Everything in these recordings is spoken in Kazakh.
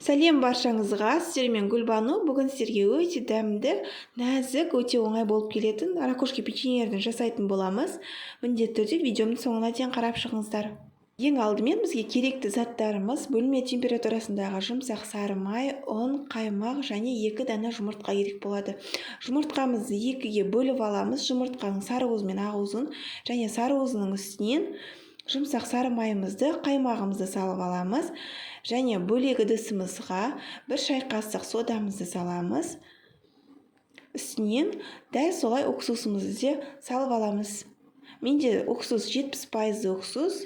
Сәлем баршаңызға, сіздермен Гүлбану. Бүгін сіздерге өте дәмді, нәзік, өте оңай болып келетін ракушки печеньелерін жасайтын боламыз. Міндетті түрде видеомның соңына дейін қарап шығыңыздар. Ең алдымен бізге керекті заттарымыз бөлме температурасындағы жұмсақ сары май, ұн, қаймақ және 2 дана жұмыртқа керек болады. Жұмыртқамызды 2-ге бөліп аламыз. Жұмыртқаның сары уызы мен ақ уызын және сары уызының үстінен жұмсақ сары майымызды, қаймағымызды салып аламыз. Және бөлек ыдысымызға 1 шай қасық содамызды саламыз. Үстінен дәл солай уксусымызды де салып аламыз. Менде уксус 70% уксус.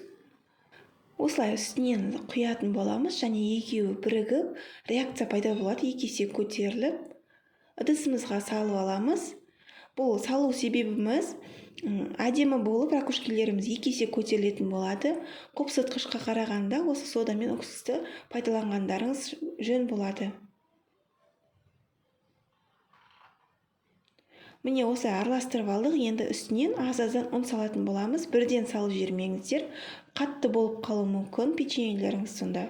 Осылай үстінен құятын боламыз және екеуі бірігіп, реакция пайда болады, 2 есе көтеріліп, ыдысымызға салып аламыз. Бұл салу себебіміз әдемі болып ракушкилеріміз 2 есе көтерілетін болады. Қопсытқышқа қарағанда осы сода мен уксусты пайдаланғандарыңыз жөн болады. Міне осылай араластырып алдық. Енді үстінен аз-аздан ұн салатын боламыз. Бірден салып жібермеңіздер. Қатты болып қалуы мүмкін печеньелеріңіз сонда.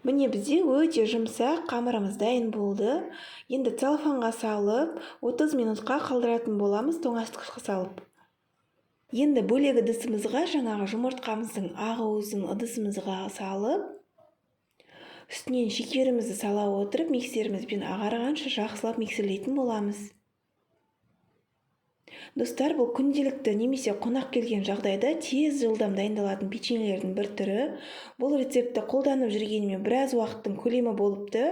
Міне бізде өте жұмсақ қамырымыз дайын болды. Енді целлофанға салып 30 минутқа қалдыратын боламыз, тоңазытқышқа салып. Енді бөлек ыдысымызға жаңағы жұмыртқамыздың ақ уызын ыдысымызға салып, үстінен шекерімізді сала отырып, миксерімізбен ағарғанша жақсылап миксерлейтін боламыз. Достар, бұл күнделікті немесе қонақ келген жағдайда тез жылдам дайындалатын печеньелердің бір түрі. Бұл рецептті қолданып жүргеніме біраз уақыттың көлемі болыпты.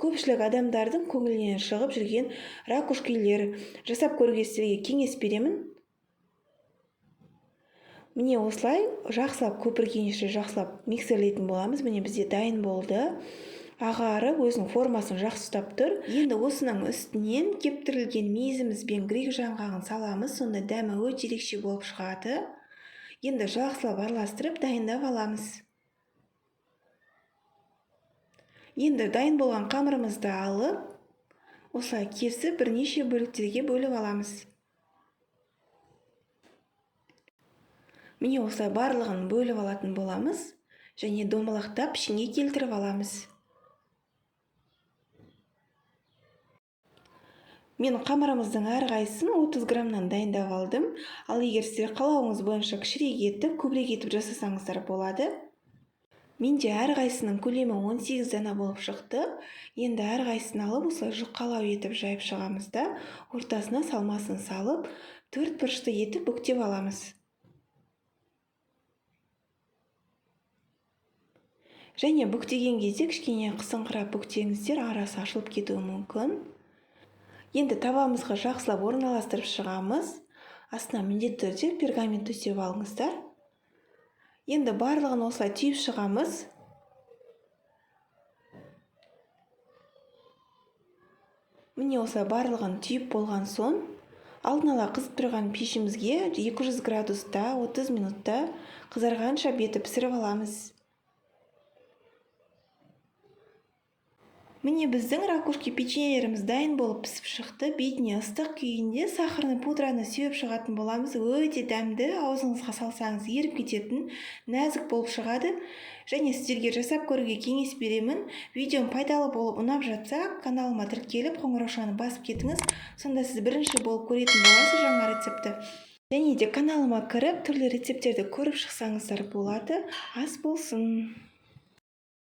Көпшілік адамдардың көңілінен шығып жүрген ракушкилер жасап көруге сіздерге кеңес беремін. Міне осылай жақсылап көпіргенше жақсылап миксерлейтін боламыз. Міне бізде дайын болды. Ағарып, өзінің формасын жақсы ұстап тұр. Енді осының үстінен кептірілген мейізіміз бен грек жаңғағын саламыз. Сонда дәмі өте ерекше болып шығады. Енді жақсылап араластырып дайындап аламыз. Енді дайын болған қамырымызды алып, осылай кесіп бірнеше бөліктерге бөліп аламыз. Міне осылай барлығын бөліп алатын боламыз және домалақтап пішінге келтіріп аламыз. Мен қамырымыздың әрқайсысын 30 граммнан дайындап алдым. Ал егер сіздер қалауыңыз бойынша кішірек етіп, көбірек етіп жасасаңыздар болады. Менде әрқайсының көлемі 18 дана болып шықты. Енді әрқайсысын алып, осылай жұқалау етіп жайып шығамыз да, ортасына салмасын салып, 4 бұрышты етіп бүктеп аламыз. Және бүктеген кезде кішкене қысыңқырап бүктеңіздер, арасы ашылып кетуі мүмкін. Енді табамызға жақсылап орналастырып шығамыз. Астына міндетті түрде пергамент төсеп алыңыздар. Енді барлығын осылай түйіп шығамыз. Міне осылай барлығын түйіп болған соң, алдын ала қызып тұрған пешімізге 200 градуста 30 минутта қызарғанша беті пісіріп аламыз. Міне біздің ракушки печеньелеріміз дайын болып пісіп шықты. Бетіне ыстық күйінде сахарный пудраны сеуіп шығатын боламыз. Өте дәмді, аузыңызға салсаңыз еріп кететін, нәзік болып шығады. Және сіздерге жасап көруге кеңес беремін. Видеом пайдалы болып ұнап жатса, каналыма тіркеліп, қоңыраушаны басып кетіңіз. Сонда сіз бірінші болып көретін боласыз жаңа рецепті. Және де каналыма кіріп, түрлі рецептерді көріп шықсаңыздар болады. Ас болсын!